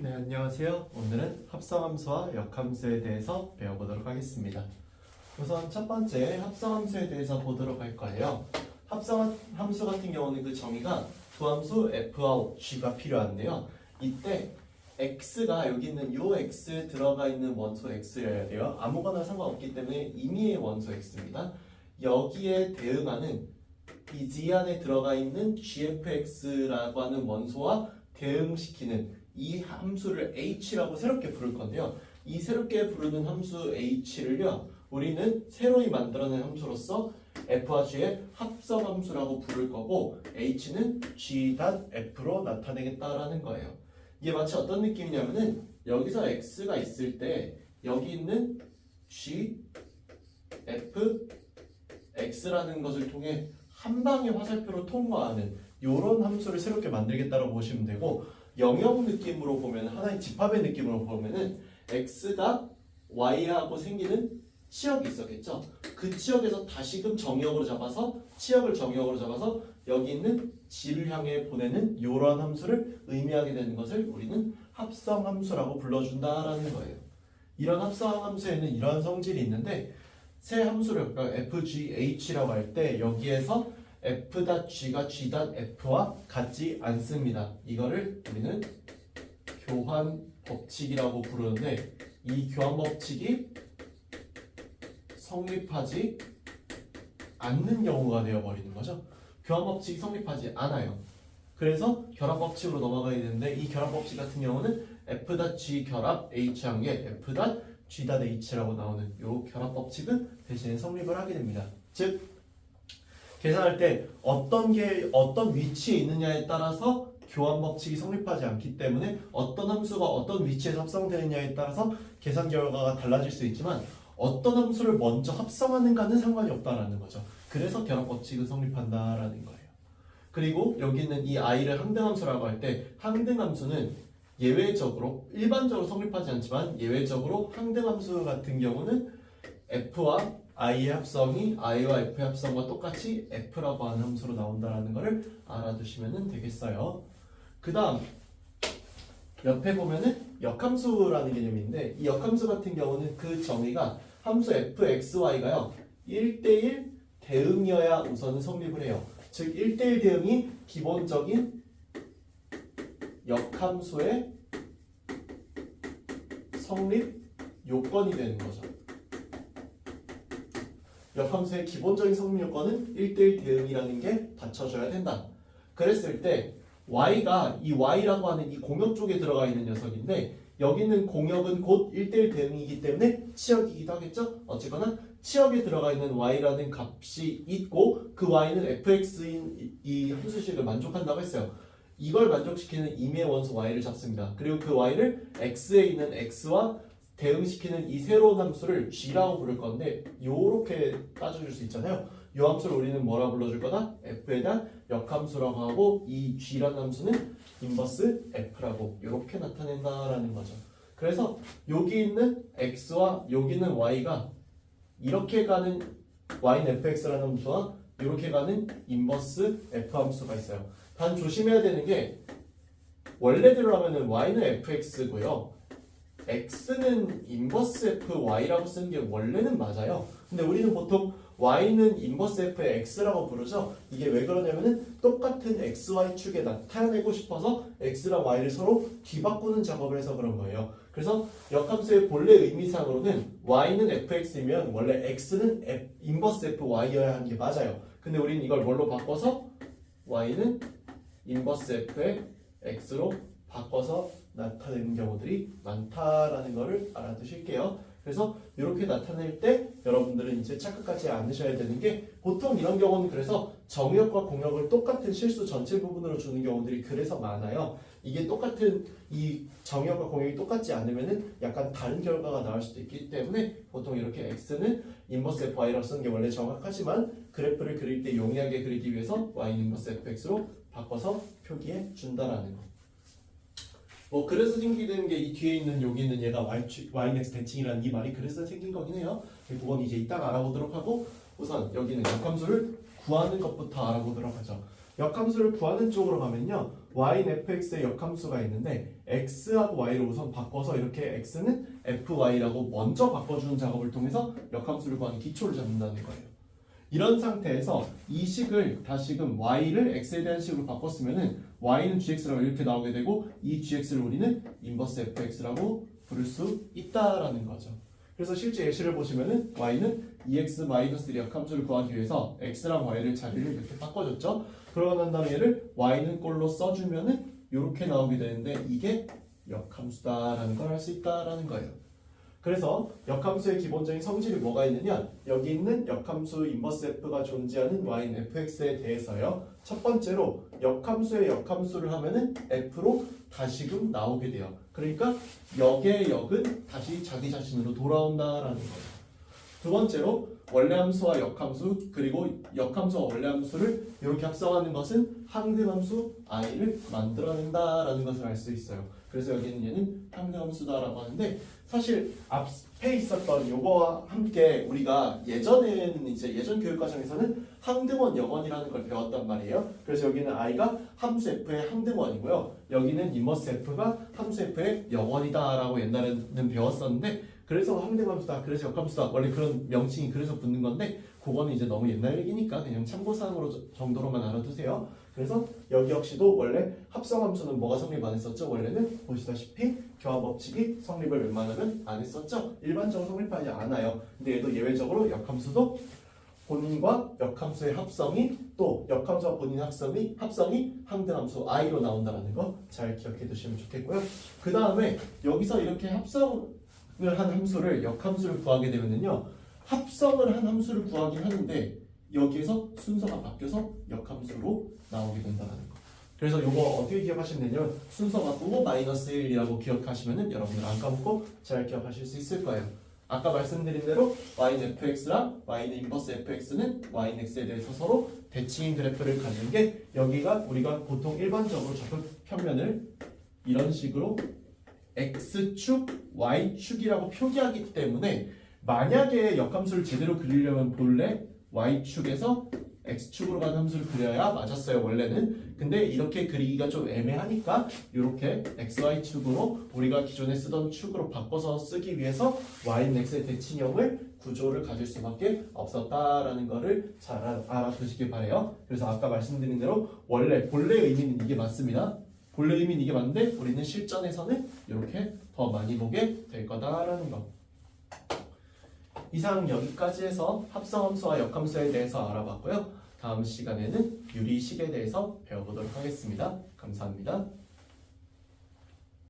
네, 안녕하세요. 오늘은 합성함수와 역함수에 대해서 배워보도록 하겠습니다. 우선 첫 번째 합성함수에 대해서 보도록 할 거예요. 합성함수 같은 경우는 그 정의가 두 함수 f와 g가 필요한데요. 이때 x가 여기 있는 요 x에 들어가 있는 원소 x여야 돼요. 아무거나 상관없기 때문에 임의의 원소 x입니다. 여기에 대응하는 이 z 안에 들어가 있는 gfx라고 하는 원소와 대응시키는 이 함수를 h라고 새롭게 부를 건데요. 이 새롭게 부르는 함수 h를요, 우리는 새로이 만들어낸 함수로서 f와 g의 합성함수라고 부를 거고 h는 g.f로 나타내겠다라는 거예요. 이게 마치 어떤 느낌이냐면은 여기서 x가 있을 때 여기 있는 g, f, x라는 것을 통해 한 방의 화살표로 통과하는 이런 함수를 새롭게 만들겠다라고 보시면 되고, 영역 느낌으로 보면 하나의 집합의 느낌으로 보면은 x가 y하고 생기는 치역이 있었겠죠. 그 치역에서 다시금 정역으로 잡아서 치역을 정역으로 잡아서 여기 있는 g를 향해 보내는 이러한 함수를 의미하게 되는 것을 우리는 합성함수라고 불러준다라는 거예요. 이런 합성함수에는 이러한 성질이 있는데 새 함수를 그러니까 fgh라고 할 때 여기에서 f.g가 g.f와 같지 않습니다. 이거를 우리는 교환 법칙이라고 부르는데 이 교환 법칙이 성립하지 않는 경우가 되어버리는 거죠. 교환 법칙이 성립하지 않아요. 그래서 결합 법칙으로 넘어가야 되는데 이 결합 법칙 같은 경우는 f.g 결합 h한 게 f.g.h라고 나오는 이 결합 법칙은 대신에 성립을 하게 됩니다. 즉 계산할 때 어떤 위치에 있느냐에 따라서 교환 법칙이 성립하지 않기 때문에 어떤 함수가 어떤 위치에서 합성되느냐에 따라서 계산 결과가 달라질 수 있지만 어떤 함수를 먼저 합성하는가는 상관이 없다라는 거죠. 그래서 결합 법칙은 성립한다라는 거예요. 그리고 여기 있는 이 i를 항등함수라고 할 때 항등함수는 예외적으로 일반적으로 성립하지 않지만 예외적으로 항등함수 같은 경우는 f와 i의 합성이 i와 f의 합성과 똑같이 f라고 하는 함수로 나온다는 것을 알아두시면 되겠어요. 그 다음 옆에 보면은 역함수라는 개념인데 이 역함수 같은 경우는 그 정의가 함수 fxy가요 1대1 대응이어야 우선은 성립을 해요. 즉 1대1 대응이 기본적인 역함수의 성립 요건이 되는 거죠. 역함수의 기본적인 성립 요건은 1대1 대응이라는 게 받쳐줘야 된다. 그랬을 때 y가 이 y라고 하는 이 공역 쪽에 들어가 있는 녀석인데 여기는 공역은 곧 1대1 대응이기 때문에 치역이기도 하겠죠. 어쨌거나 치역에 들어가 있는 y라는 값이 있고 그 y는 fx인 이 함수식을 만족한다고 했어요. 이걸 만족시키는 임의의 원소 y를 잡습니다. 그리고 그 y를 x에 있는 x와 대응시키는 이 새로운 함수를 g라고 부를 건데 요렇게 따져줄 수 있잖아요. 이 함수를 우리는 뭐라 불러줄 거다? f에 대한 역함수라고 하고 이 g라는 함수는 인버스 f라고 이렇게 나타낸다라는 거죠. 그래서 여기 있는 x와 여기 있는 y가 이렇게 가는 y는 fx라는 함수와 이렇게 가는 인버스 f 함수가 있어요. 단 조심해야 되는 게 원래대로 하면은 y는 fx고요. x는 인버스 fy라고 쓰는 게 원래는 맞아요. 근데 우리는 보통 y는 인버스 f의 x라고 부르죠. 이게 왜 그러냐면은 똑같은 xy 축에 나타내고 싶어서 x랑 y를 서로 뒤바꾸는 작업을 해서 그런 거예요. 그래서 역함수의 본래 의미상으로는 y는 fx이면 원래 x는 인버스 fy여야 하는 게 맞아요. 근데 우리는 이걸 뭘로 바꿔서 y는 인버스 f의 x로 바꿔서 나타내는 경우들이 많다라는 것을 알아두실게요. 그래서 이렇게 나타낼 때 여러분들은 이제 착각하지 않으셔야 되는 게 보통 이런 경우는 그래서 정역과 공역을 똑같은 실수 전체 부분으로 주는 경우들이 그래서 많아요. 이게 똑같은 이 정역과 공역이 똑같지 않으면은 약간 다른 결과가 나올 수도 있기 때문에 보통 이렇게 x는 인버스 fy라고 쓰는 게 원래 정확하지만 그래프를 그릴 때 용이하게 그리기 위해서 y는 인버스 fx로 바꿔서 표기해 준다라는 거. 그래서 생기는 게 이 뒤에 있는 여기 있는 얘가 ynex 대칭이라는 이 말이 그래서 생긴 거긴 해요. 그건 이제 이따가 알아보도록 하고 우선 여기는 역함수를 구하는 것부터 알아보도록 하죠. 역함수를 구하는 쪽으로 가면요. y는 fx의 역함수가 있는데 x하고 y를 우선 바꿔서 이렇게 x는 fy라고 먼저 바꿔주는 작업을 통해서 역함수를 구하는 기초를 잡는다는 거예요. 이런 상태에서 이 식을 다시금 y를 x에 대한 식으로 바꿨으면은 y는 gx라고 이렇게 나오게 되고 이 gx를 우리는 인버스 fx라고 부를 수 있다라는 거죠. 그래서 실제 예시를 보시면은 y는 2x-1의 역함수를 구하기 위해서 x랑 y를 자리를 이렇게 바꿔줬죠. 그러고 난 다음에 얘를 y는 꼴로 써주면은 이렇게 나오게 되는데 이게 역함수다라는 걸 알 수 있다라는 거예요. 그래서 역함수의 기본적인 성질이 뭐가 있느냐, 여기 있는 역함수 인버스 f가 존재하는 y는 fx에 대해서요. 첫 번째로 역함수의 역함수를 하면은 f로 다시금 나오게 돼요. 그러니까 역의 역은 다시 자기 자신으로 돌아온다라는 거예요. 두 번째로 원래함수와 역함수 그리고 역함수와 원래함수를 이렇게 합성하는 것은 항등함수 i를 만들어낸다라는 것을 알 수 있어요. 그래서 여기는 얘는 항등함수다라고 하는데, 사실 앞에 있었던 요거와 함께 우리가 예전에는 이제 예전 교육과정에서는 항등원 영원이라는 걸 배웠단 말이에요. 그래서 여기는 i가 함수 f의 항등원이고요, 여기는 인버스 f가 함수 f의 영원이다라고 옛날에는 배웠었는데, 그래서 항등함수다, 그래서 역함수다, 원래 그런 명칭이 그래서 붙는 건데 그거는 이제 너무 옛날 얘기니까 그냥 참고사항으로 정도로만 알아두세요. 그래서 여기 역시도 원래 합성함수는 뭐가 성립 안 했었죠? 원래는 보시다시피 교합법칙이 성립을 웬만하면 안 했었죠? 일반적으로 성립하지 않아요. 근데 얘도 예외적으로 역함수도 본인과 역함수의 합성이, 또 역함수와 본인 합성이 항등함수 i로 나온다는 거 잘 기억해 두시면 좋겠고요. 그 다음에 여기서 이렇게 합성을 한 함수를 역함수를 구하게 되면은요, 합성을 한 함수를 구하긴 하는데 여기에서 순서가 바뀌어서 역함수로 나오게 된다는 거. 그래서 이거 어떻게 기억하시면 되냐면 순서 바꾸고 마이너스 1이라고 기억하시면은 여러분들 안 까먹고 잘 기억하실 수 있을 거예요. 아까 말씀드린 대로 y는 fx랑 y는 인버스 fx는 y는 x에 대해서 서로 대칭인 그래프를 갖는 게, 여기가 우리가 보통 일반적으로 적극 평면을 이런 식으로 x축, y축이라고 표기하기 때문에 만약에 역함수를 제대로 그리려면 본래 y축에서 x축으로 가는 함수를 그려야 맞았어요, 원래는. 근데 이렇게 그리기가 좀 애매하니까 이렇게 xy축으로 우리가 기존에 쓰던 축으로 바꿔서 쓰기 위해서 y는 x의 대칭형을 구조를 가질 수밖에 없었다라는 거를 잘 알아두시길 바래요. 그래서 아까 말씀드린 대로 원래 본래 의미는 이게 맞습니다. 본래 의미는 이게 맞는데 우리는 실전에서는 이렇게 더 많이 보게 될 거다라는 거. 이상 여기까지 해서 합성함수와 역함수에 대해서 알아봤고요. 다음 시간에는 유리식에 대해서 배워보도록 하겠습니다. 감사합니다.